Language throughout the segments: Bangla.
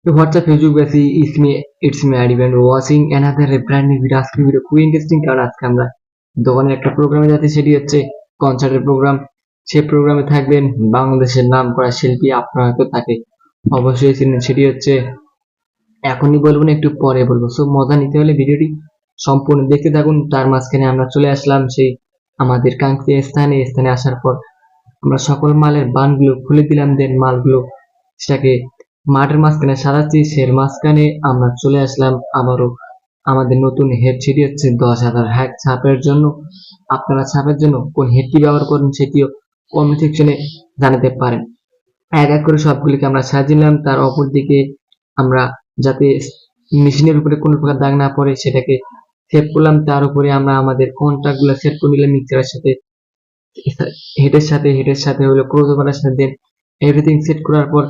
So what's up Facebook বেসি it's me Adib and watching another brand new video আজকের ভিডিও খুবই ইন্টারেস্টিং কারণ আজকে আমরা দোকানের একটা প্রোগ্রামে যাচ্ছি সেটি হচ্ছে কনসার্টের প্রোগ্রাম। সেই প্রোগ্রামে থাকবেন বাংলাদেশের নামকরা শিল্পী, আপনারা হয়তো তাকে অবশ্যই চিনেন, সেটি হচ্ছে এখনই বলবো না একটু পরে বলবো। সো মজা নিতে হলে ভিডিওটি সম্পূর্ণ দেখতে থাকুন। তার মাঝখানে আমরা চলে আসলাম সেই আমাদের কাঙ্ক্ষিত স্থানে আসার পর আমরা সকল মালের বানগুলো খুলে দিলাম, দেন মালগুলো সেটাকে মাঠের মাঝখানে সাজাচ্ছি। সের মাঝখানে আমরা চলে আসলাম আবারও আমাদের নতুন হেড, সেটি হচ্ছে 10,000 হ্যাক ছাপের জন্য। আপনারা ছাপের জন্য কোন হেডটি ব্যবহার করেন সেটিও কমেন্ট সেকশনে জানাতে পারেন। এক এক করে সবগুলিকে আমরা সাজিলাম। তার অপর দিকে আমরা যাতে মেশিনের উপরে কোনো প্রকার দাগ না পড়ে সেটাকে সেভ করলাম। তার উপরে আমরা আমাদের কন্ট্যাক্ট গুলো সেট করে নিলাম মিক্সারের সাথে, হেডের সাথে হলো ক্রস ওভারের সাথে। দেন এভরিথিং সেট করার পর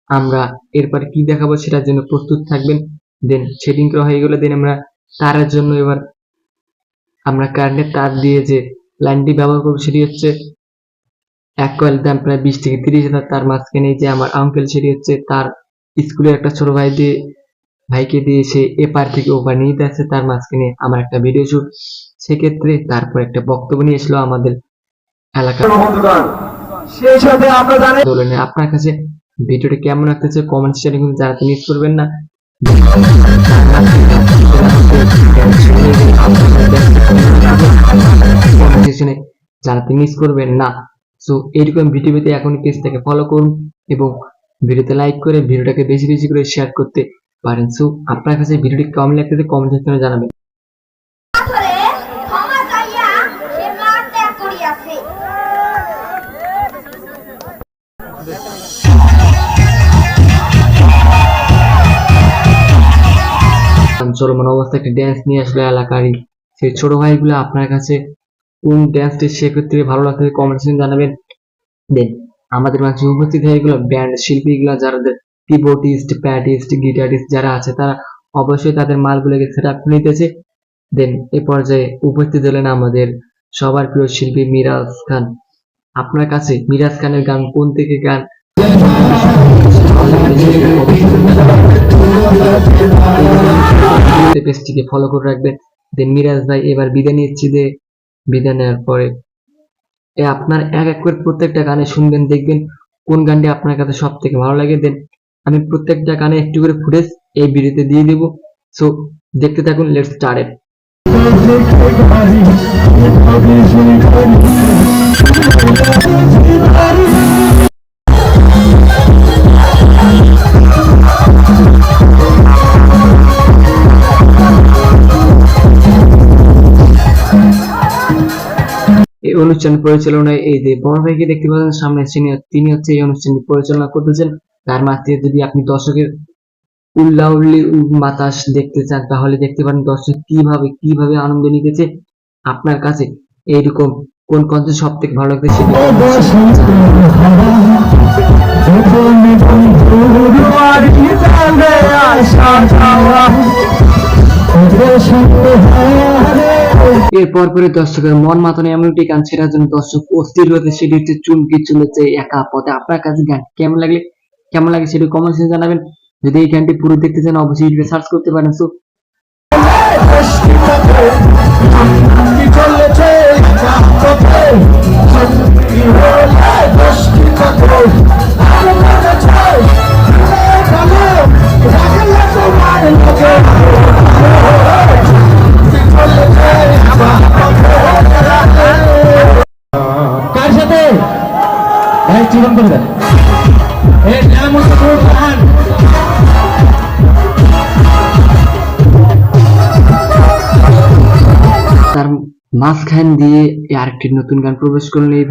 আমরা এরপর কি দেখাবো সেটার জন্য প্রস্তুত থাকবেন। দেন সেটিং করা হয়ে গেলে দেন আমরা তারের জন্য এবার আমরা কারেন্টের তার দিয়ে যে লাইনটি ব্যবহার করবো সেটি হচ্ছে এক কয়েল দাম প্রায় 20 থেকে 30,000। তার মাঝখানে যে আমার আঙ্কেল, সেটি হচ্ছে তার স্কুলের একটা ছোট ভাইকে দিয়ে সে এপার থেকে ওপার নিয়ে যাচ্ছে। তার মাঝখানে আমার একটা ভিডিও শুট, সেক্ষেত্রে তারপর একটা বক্তব্য নিয়ে এসলো আমাদের এলাকার। আপনার কাছে ভিডিওটি কেমন লাগতেছে কমেন্ট সেকশনে কিন্তু জানাতে মিস করবেন না। জানাতে মিস করবেন না। সো এইরকম ভিডিও পেতে এখন পেজটাকে ফলো করুন এবং ভিডিওতে লাইক করে ভিডিওটাকে বেশি বেশি করে শেয়ার করতে পারেন। সো আপনার কাছে ভিডিওটি কেমন লাগতেছে কমেন্ট সেকশনে জানাবেন। চলমান অবস্থা একটি ড্যান্স নিয়ে আসলো এলাকারই সেই ছোট ভাইগুলো। আপনার কাছে কোন ড্যান্সটি সেক্ষেত্রে ভালো লাগছে কমেন্ট সেকশনে জানাবেন। দেন আমাদের মাঝে উপস্থিত হয়ে গেল ব্যান্ড শিল্পীগুলো, যারা কিবোর্ডিস্ট, প্যাডিস্ট, গিটারিস্ট যারা আছে তারা অবশ্যই তাদের মালগুলোকে সেট আপ নিতেছে। দেন এ পর্যায়ে উপস্থিত হলেন আমাদের সবার প্রিয় শিল্পী মিরাজ খান। আপনার কাছে মিরাজ খানের গান কোন থেকে গান পেজটিকে ফলো করে রাখবেন। দেন মিরাজ ভাই এবার বিদায় নিচ্ছি, যে বিদায় নেওয়ার পরে আপনার এক এক করে প্রত্যেকটা গানে শুনবেন, দেখবেন কোন গানটি আপনার কাছে সব থেকে ভালো লাগে। দেন আমি প্রত্যেকটা গানে একটু করে ফুটেজ এই ভিডিওতে দিয়ে দেবো। সো দেখতে থাকুন, লেটস স্টার্ট। এই অনুষ্ঠান পরিচালনায় এই যে বড় ভাইকে দেখতে পাচ্ছেন সামনে, তিনি হচ্ছে এই অনুষ্ঠানটি পরিচালনা করতেছেন। তার মাঝে যদি আপনি দর্শকের উল্লাউল্লি বাতাস দেখতে চান তাহলে দেখতে পারেন দর্শক কিভাবে আনন্দ নিতেছে। আপনার কাছে এইরকম কোন কনসার্ট সব থেকে ভালো লাগছে সেটি এরপর পরে দর্শকের মন মাতানো এমন একটি গান ছেড়ার জন্য দর্শক অস্থির হয়েছে, সেটি হচ্ছে চুমকি চলেছে একা পথে। আপনার কাছে গান কেমন লাগে সেটি কমেন্ট সেকশনে জানাবেন। যদি এই গানটি পুরো দেখতে চান অবশ্যই ইউটিউবে সার্চ করতে পারেন। সো কার সাথে ভাই জীবন করে দেন তার মাঝখান দিয়ে আরেকটি নতুন গান প্রবেশ করলেন এই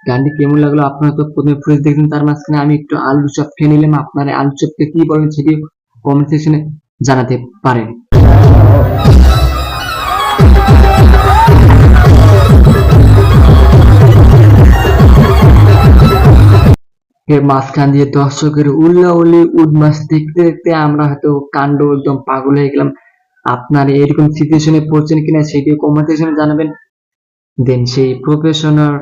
গানটি কেমন লাগলো আপনারা তো প্রথমে ফুটেজ দেখলেন। তার মাঝখানে আমি একটু আলু চপ খেয়ে নিলাম। আপনারা আলু চপকে কি বলেন সেটি কমেন্ট সেকশনে জানাতে পারেন। এর মাঝখান দিয়ে দর্শকের উল্লাউলি উদ্মাস দেখতে দেখতে আমরা হয়তো কাণ্ড একদম পাগল হয়ে গেলাম। আপনার এরকম সিচুয়েশনে পড়ছেন কিনা সেটি কমেন্ট সেকশনে জানাবেন। দেন সেই প্রফেশনাল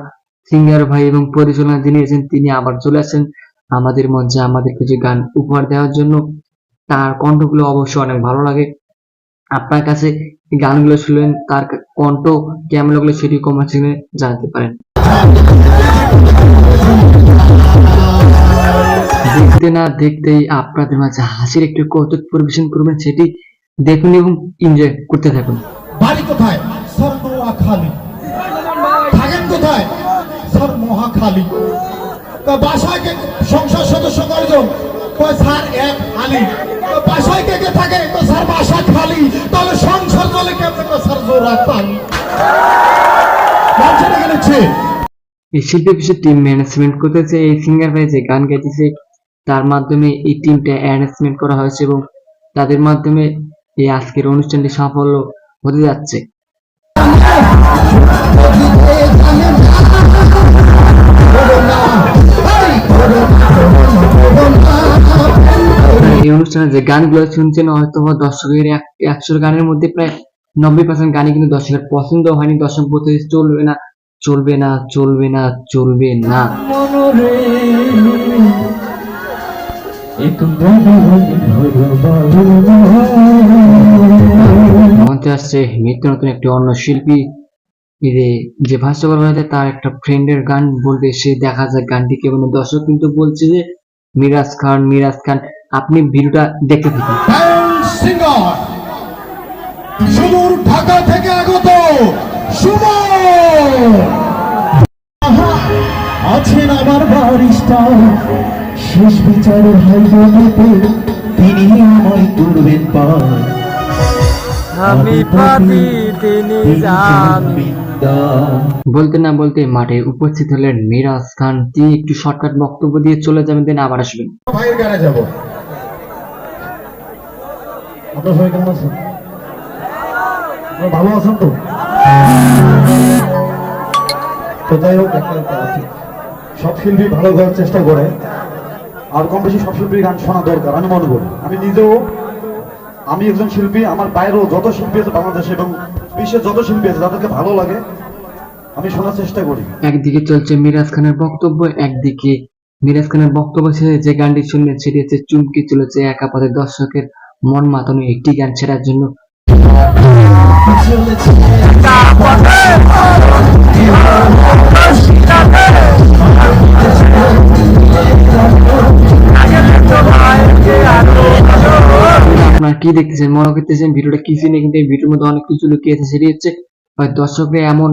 সিঙ্গার ভাই এবং পরিচালনা যিনি আছেন তিনি আবার চলে আসেন আমাদের মঞ্চে আমাদের কিছু গান উপহার দেওয়ার জন্য। তার কণ্ঠগুলো অবশ্যই অনেক ভালো লাগে। আপনার কাছে এই গানগুলো শুনলেন তার কণ্ঠ কেমন লাগলো সেটি কমেন্ট সেকশনে জানাতে পারেন। দেখতে না দেখতেই আপনাদের মাঝে হাসির একটি কৌতুক পরিবেশন করবেন, সেটি দেখুন এবং এনজয় করতে থাকুন। বাড়ি কোথায়? স্যার নোয়াখালী। থাকেন কোথায়? স্যার মহাখালী। বাসায় কে সংসার সদস্য কয়জন? কয় স্যার এক খালি। বাসায় কে কে থাকে? কয় স্যার বাসা খালি। তাহলে সংসার চলে কেমনে? কয় স্যার জোড়া তালি। মানুষের এখানে ছে এই শিল্পী কিছু টিম ম্যানেজমেন্ট করতেছে, এই সিঙ্গার ভাই যে গান গাইতেছে তার মাধ্যমে এই টিমটা অ্যারেঞ্জমেন্ট করা হয়েছে এবং তাদের মাধ্যমে এই আজকের অনুষ্ঠানটি সাফল্য হতে যাচ্ছে। এই অনুষ্ঠানে যে গানগুলো শুনছেন হয়তো দর্শকের 100 গানের মধ্যে প্রায় 90% গানই কিন্তু দর্শকের পছন্দ হয়নি। দর্শক বলতে চলবে না চলবে না চলবে না চলবে না। মঞ্চে আসছে নিত্য নতুন একটি অন্য শিল্পী, যে ভাষ্যকর হয়েছে তার একটা ফ্রেন্ডের গান বলবে, সে দেখা যায় গানটি কেমন। দর্শক কিন্তু বলছে যে মিরাজ খান, আপনি ভিডিওটা দেখতে থাকুন। সিঙ্গার সুদূর ঢাকা থেকে আগত সুমন আছেন আমার বারিস্টার, শেষ বিচারের হাইকোর্টে তিনি আমায় তুলবেন পার। আমি পাতি তিনি জানি। বলতে না বলতে মাঠে উপস্থিত হলেন মিরাজ খান। তিনি একটু শর্টকাট বক্তব্য দিয়ে চলে যাবেন, দেন আবার আসবেন। ভাইয়ের গানে যাব। আপনার সবাই কেমন আছেন? আপনারা ভালো আছেন তো? তো যাই হোক, সব শিল্পী ভালো করার চেষ্টা করে, আর কম বেশি সব শিল্পীর গান শোনা দরকার আমি মনে করি। আমি একজন শিল্পী, আমার বাইরেও যত শিল্পী আছে বাংলাদেশে এবং বিশ্বের যত শিল্পী আছে তাদেরকে ভালো লাগে, আমি শোনার চেষ্টা করি। একদিকে চলছে মিরাজ খানের বক্তব্য, একদিকে মিরাজ খানের বক্তব্য শেষে যে গানটি শুনলেন সেটি হচ্ছে চুমকি চলেছে একা পথে। দর্শকের মন মাতানো একটি গান ছেড়ার জন্য আপনারা কি দেখতেছেন, মনে করতেছেন ভিডিওটা কি সিনে, কিন্তু এই ভিডিওর মধ্যে অনেক কিছু লুকিয়ে আছে। সেটি হচ্ছে দর্শকরা এমন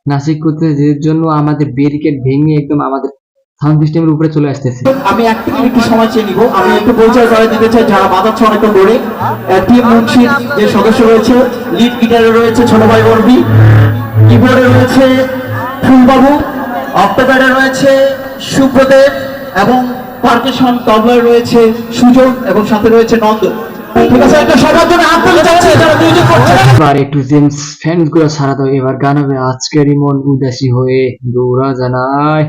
নাচি করতেছে যে জন্য আমাদের ব্যারিকেড ভেঙে একদম আমাদের সাউন্ড সিস্টেমের উপরে চলে আসতেছে। আমি এক থেকে একটু সময় চেয়ে নিব। আমি একটু পরিচয় করে দিতে চাই যারা বাজাচ্ছে অনেকক্ষণ ধরে। টিম মুন্সির যে সদস্য রয়েছে, লিড গিটারে রয়েছে ছোট ভাই বর্বি, কিবোর্ডে রয়েছে ফুলবাবু, অক্টোপ্যাডে রয়েছে সুব্রদেব এবং পার্কেশন তবলায় রয়েছে সুজন এবং সাথে রয়েছে নন্দ। ঠিক আছে, একটা সবার জন্য হাত তুলে যাচ্ছে যারা মিউজিক করছে। এবার একটু জেমস ফ্যান্স গুলো সারা দাও, এবার গান হবে আজকেরই মন উদাসী হয়ে দৌড়া জানায়।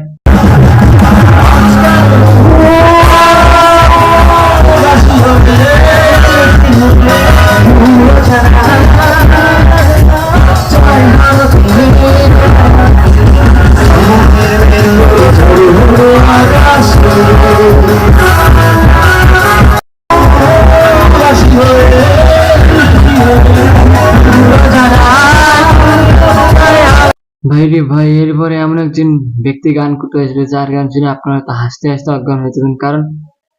ভাই রে ভাই, এরপরে এমন একজন ব্যক্তি গান করতে আসবে যার গান শুনে আপনারা তো হাসতে হাসতে অজ্ঞান হয়ে যাবেন, কারণ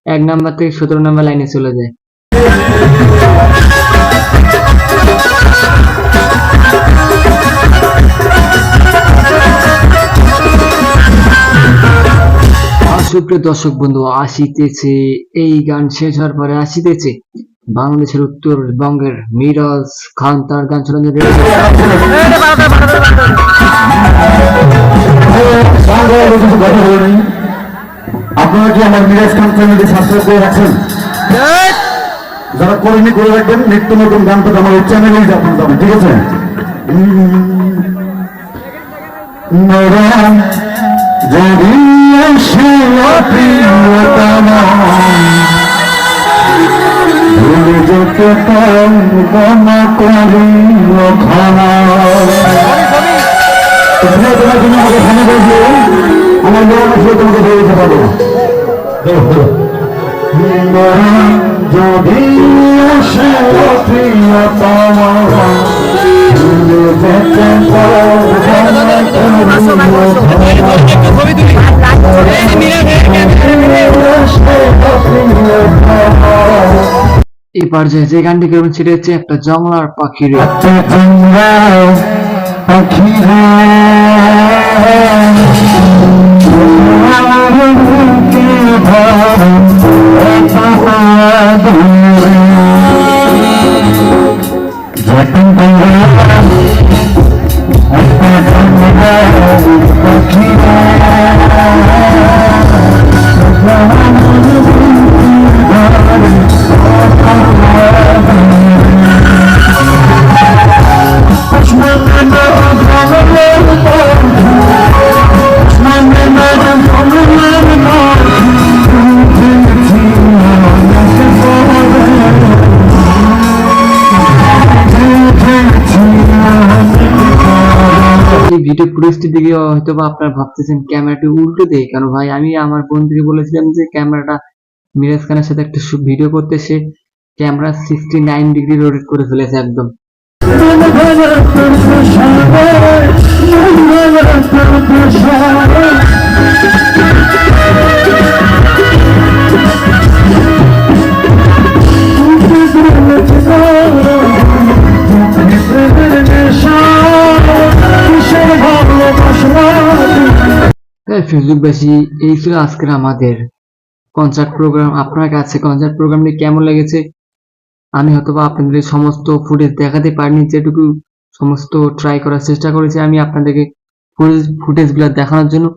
1 নাম্বার থেকে 17 নাম্বার লাইনে চলে যায়। সুপ্রিয় দর্শক বন্ধু, আসিতেছে এই গান শেষ হওয়ার পরে আসিতেছে বাংলাদেশের উত্তরবঙ্গের মিরাজ খান, তার গান শোনানো আপনারা কি আমার মিরাজ খান চ্যানেলটি সাবস্ক্রাইব করে রাখছেন? যারা করেনি করে রাখবেন, নিত্য নতুন গান তো আমার চ্যানেলেই আপনার যাবেন, ঠিক আছে? যদি আসে প্রিয়তমা ভুলে যেতে পারবো না করি ক্ষমা। তোমার জন্য আমাকে ক্ষমা করে দিও, আমার মরণ আসলে তোমাকে বলে দিতে পারবো না। যদি আসে প্রিয়তম ভুলে যেতে এই পর্যায়ে যে গানটি করবেন সেটা হচ্ছে একটা জংলার পাখির পাখিরা এই ভিডিও ফুটেজটি দিকে হয়তো বা আপনারা ভাবতেছেন ক্যামেরাটি উল্টো দেয় কেন ভাই। আমি আমার বন্ধুকে বলেছিলাম যে ক্যামেরাটা মিরাজ খানের সাথে একটা ভিডিও করতে, সে ক্যামেরা 69 ডিগ্রি রোটেট করে ফেলেছে একদম। ফেসবুকবাসী, এই ছিল আজকের আমাদের কনসার্ট প্রোগ্রাম। আপনার কাছে কনসার্ট প্রোগ্রামটি কেমন লেগেছে? আমি হয়তোবা আপনাদের সমস্ত ফুটেজ দেখাতে পারিনি, যেটুকু সমস্ত ট্রাই করার চেষ্টা করেছি আমি আপনাদেরকে ফুটেজগুলো দেখানোর জন্য।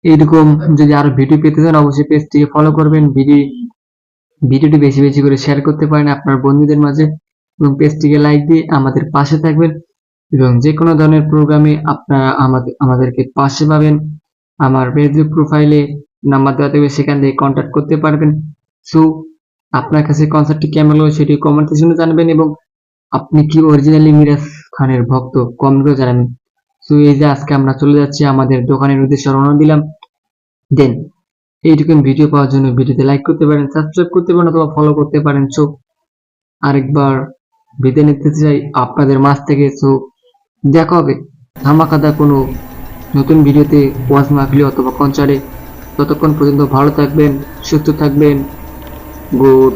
এইরকম যদি আরো ভিডিও পেতে চান অবশ্যই পেজটিকে ফলো করবেন, ভিডিওটি বেশি বেশি করে শেয়ার করতে পারেন আপনার বন্ধুদের মাঝে, এবং পেজটিকে লাইক দিয়ে আমাদের পাশে থাকবেন। এবং যে কোনো ধরনের প্রোগ্রামে আপনারা আমাদেরকে পাশে পাবেন। আমার ফেসবুক প্রোফাইলে নাম্বার দেওয়া থাকবে, সেখান থেকে কন্ট্যাক্ট করতে পারবেন। সো আপনার কাছে কনসার্টটি কেমন হলো সেটি কমেন্ট সেকশনে জানাবেন, এবং আপনি কি অরিজিনালি মিরাজ খানের ভক্ত কমেন্ট করে জানাবেন। সো এই যে আজকে আমরা চলে যাচ্ছি আমাদের দোকানের উদ্দেশ্যে রওনা দিলাম। দেন এইটুকু ভিডিও পাওয়ার জন্য ভিডিওতে লাইক করতে পারেন, সাবস্ক্রাইব করতে পারেন অথবা ফলো করতে পারেন। সো আরেকবার বিদায় নিতে চাই আপনাদের মাঝ থেকে। সো দেখা হবে ধামাকাদা কোনো নতুন ভিডিওতে, ওয়াজ মাহফিলে অথবা কনসার্টে। ততক্ষণ পর্যন্ত ভালো থাকবেন, সুস্থ থাকবেন। Good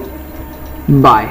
bye.